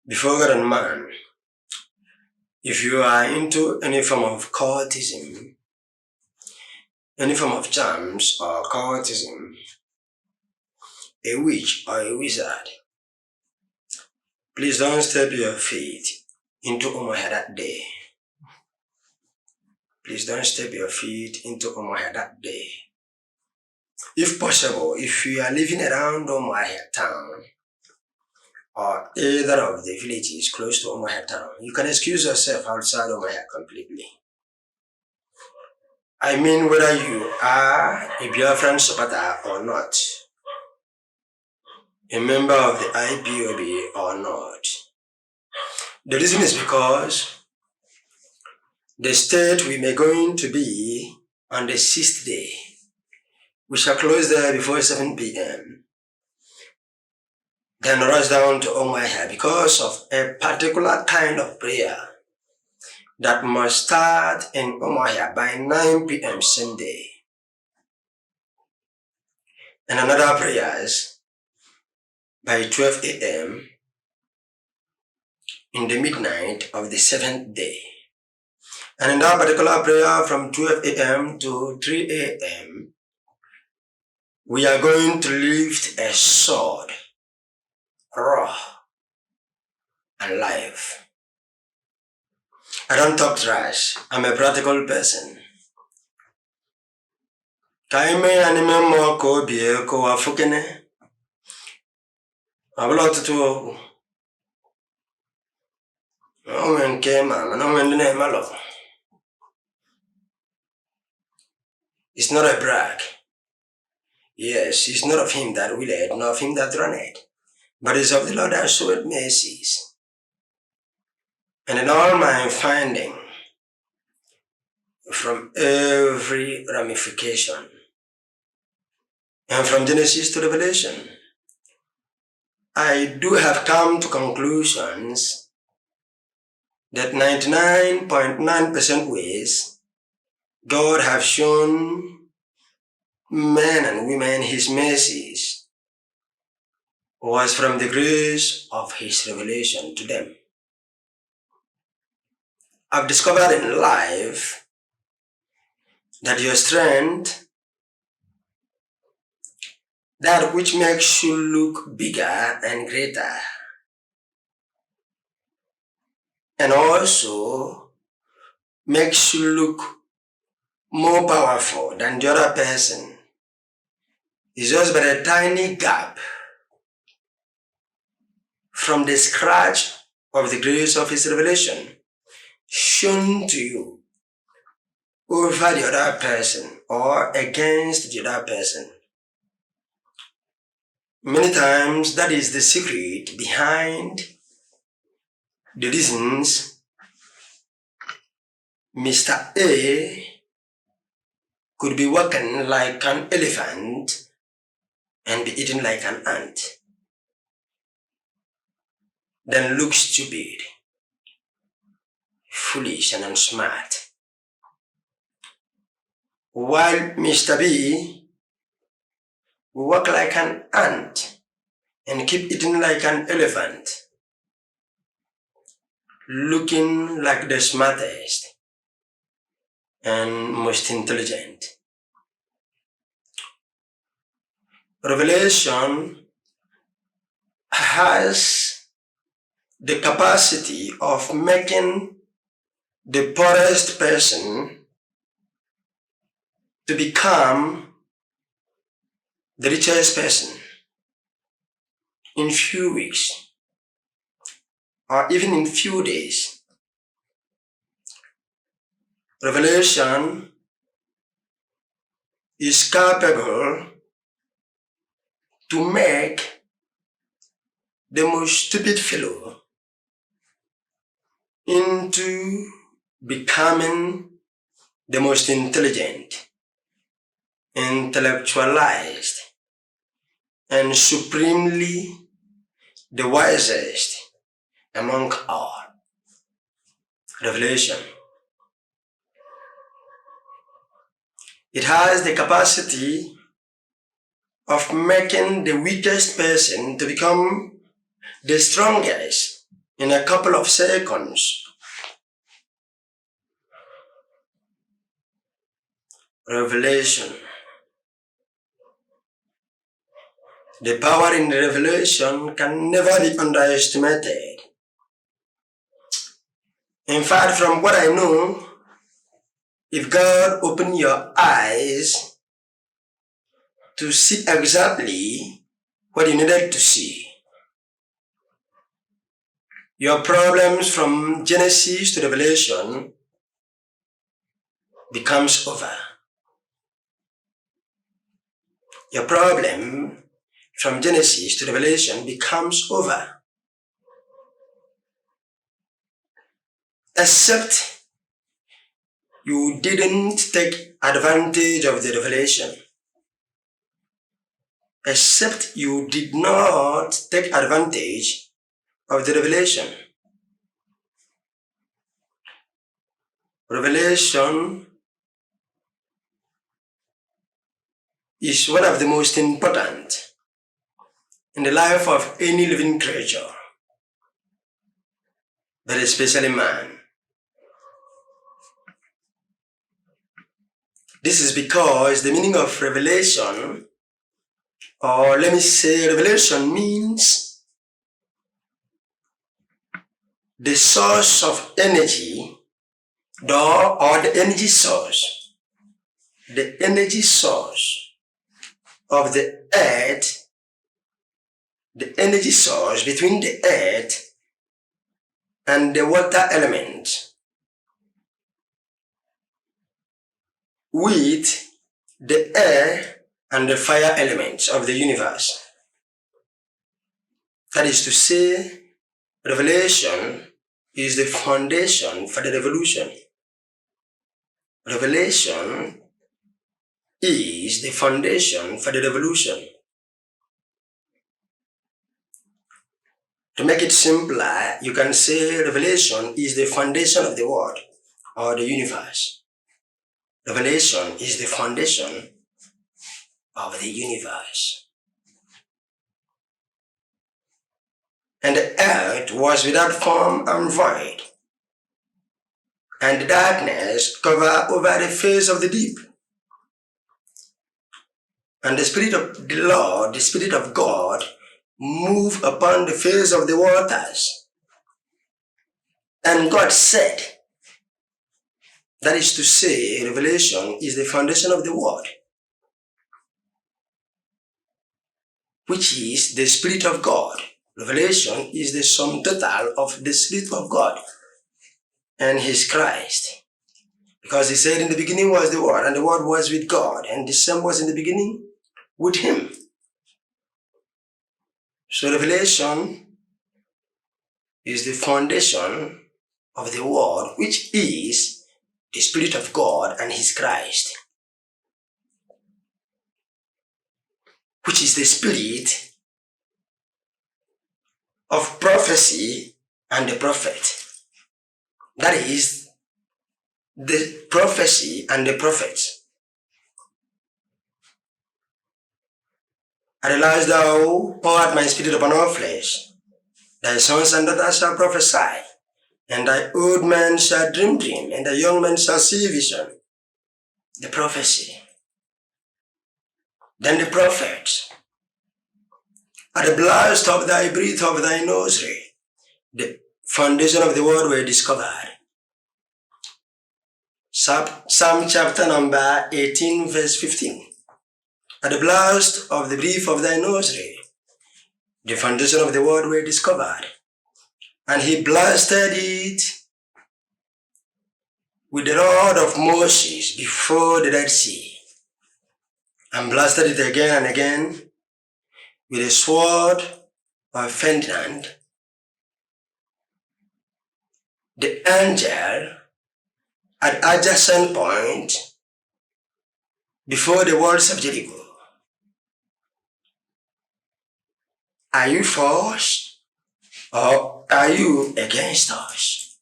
Before God and man, if you are into any form of cultism, any form of charms or cultism, a witch or a wizard, please don't step your feet into Omaha that day. Please don't step your feet into Omaha that day. If possible, if you are living around Omaha town, or either of the villages close to Omaha town, you can excuse yourself outside Omaha completely. I mean, whether you are a Biafran supporter or not, a member of the IPOB or not. The reason is because the state we may going to be on the 6th day. We shall close there before 7 p.m. Then rush down to Omaha because of a particular kind of prayer that must start in Omaha by 9 p.m. same day. And another prayers by 12 a.m. in the midnight of the 7th day. And in that particular prayer from 12 a.m. to 3 a.m., we are going to lift a sword, raw and live. I don't talk trash. I'm a practical person. Kaime anime mo ko bie ko afukene. Ablo tutu. No men ke mama, no men ne malo. It's not a brag. Yes, it's not of him that willeth, nor of him that runneth, but it's of the Lord that showeth mercies. And in all my finding, from every ramification, and from Genesis to Revelation, I do have come to conclusions that 99.9% ways God have shown men and women his mercies was from the grace of his revelation to them. I've discovered in life that your strength, that which makes you look bigger and greater, and also makes you look more powerful than the other person, is just but a tiny gap from the scratch of the grace of his revelation shown to you over the other person or against the other person. Many times that is the secret behind the reasons Mr. A could be walking like an elephant and be eaten like an ant, then look stupid, foolish and unsmart. While Mr. B will walk like an ant and keep eating like an elephant, looking like the smartest and most intelligent. Revelation has the capacity of making the poorest person to become the richest person in few weeks or even in few days. Revelation is capable to make the most stupid fellow into becoming the most intelligent, intellectualized, and supremely the wisest among all. Revelation. It has the capacity of making the weakest person to become the strongest in a couple of seconds. Revelation. The power in the revelation can never be underestimated. In fact, from what I know, if God opened your eyes to see exactly what you needed to see, your problems from Genesis to Revelation becomes over. Your problem from Genesis to Revelation becomes over. Except you didn't take advantage of the revelation. Except you did not take advantage of the revelation. Revelation is one of the most important in the life of any living creature, but especially man. This is because the meaning of revelation, or let me say revelation, means the source of energy, or the energy source of the earth, the energy source between the earth and the water element, with the air and the fire elements of the universe. That is to say, revelation is the foundation for the revolution. Revelation is the foundation for the revolution. To make it simpler, you can say revelation is the foundation of the world or the universe. Revelation is the foundation of the universe. And the earth was without form and void, and the darkness covered over the face of the deep. And the Spirit of the Lord, the Spirit of God, moved upon the face of the waters. And God said, that is to say, revelation is the foundation of the world, which is the Spirit of God. Revelation is the sum total of the Spirit of God and His Christ. Because He said, in the beginning was the Word, and the Word was with God, and the same was in the beginning with Him. So revelation is the foundation of the world, which is the Spirit of God and His Christ, which is the Spirit of prophecy and the prophet. That is the prophecy and the prophets. I realize thou poured my Spirit upon all flesh. Thy sons and daughters shall prophesy, and thy old men shall dream, and thy young men shall see vision. The prophecy. Then the prophets. At the blast of thy breath of thy nostril, the foundation of the world were discovered. Psalm chapter number 18, verse 15. At the blast of the breath of thy nostril, the foundation of the world were discovered. And He blasted it with the rod of Moses before the Red Sea, and blasted it again and again with a sword of Ferdinand, the angel at adjacent point before the walls of Jericho. Are you for us, or are you against us?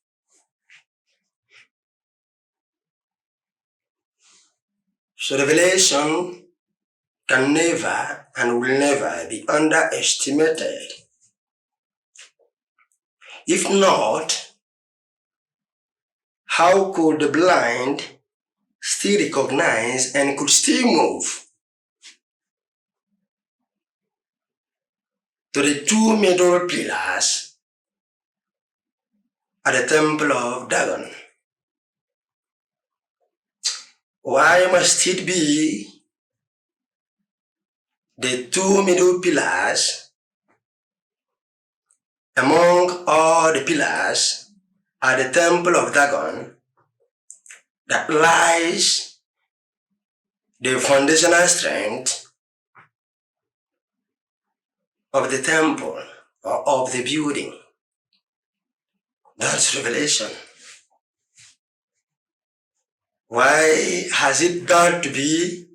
So revelation can never and will never be underestimated. If not, how could the blind still recognize and could still move to the two middle pillars at the temple of Dagon? Why must it be the two middle pillars among all the pillars at the temple of Dagon that lies the foundational strength of the temple or of the building? That's revelation. Why has it got to be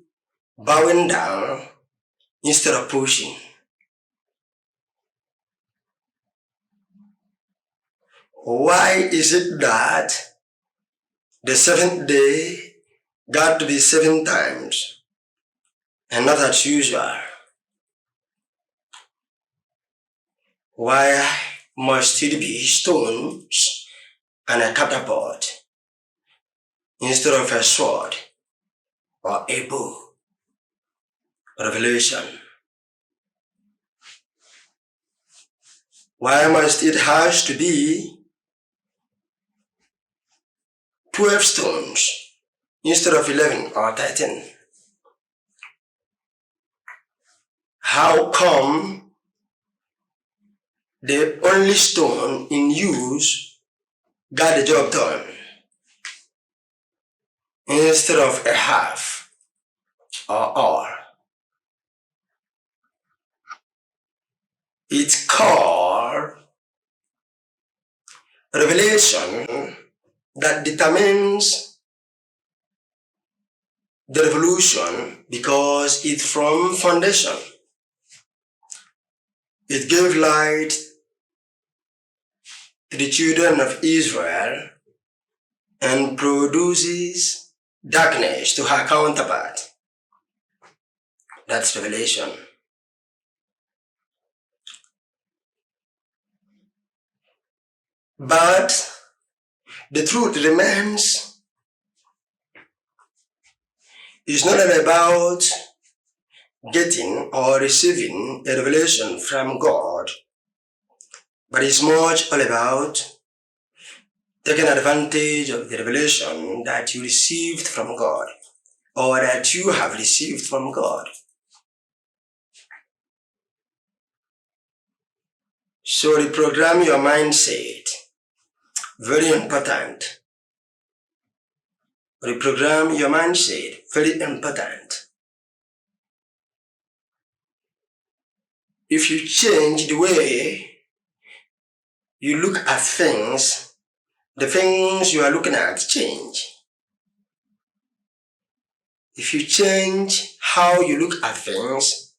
bowing down instead of pushing? Why is it that the seventh day got to be 7 times and not as usual? Why must it be stones and a catapult instead of a sword or a bow? Revelation. Why must it have to be 12 stones instead of 11 or 13? How come the only stone in use got the job done instead of a half or all? It's called revelation that determines the revolution because it's from foundation. It gave light to the children of Israel and produces darkness to her counterpart. That's revelation. But the truth remains, it's not about getting or receiving a revelation from God, but it's much all about taking advantage of the revelation that you received from God or that you have received from God. So reprogram your mindset. Very important. Reprogram your mindset. Very important. If you change the way you look at things, the things you are looking at change. If you change how you look at things,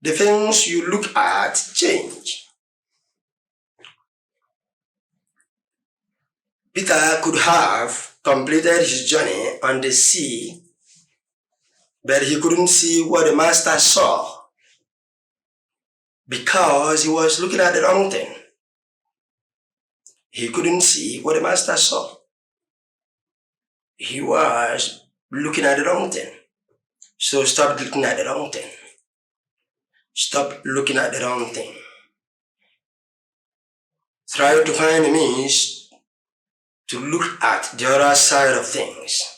the things you look at change. Peter could have completed his journey on the sea, but he couldn't see what the master saw because he was looking at the wrong thing. He couldn't see what the master saw. He was looking at the wrong thing. So stop looking at the wrong thing. Stop looking at the wrong thing. Try to find a means to look at the other side of things.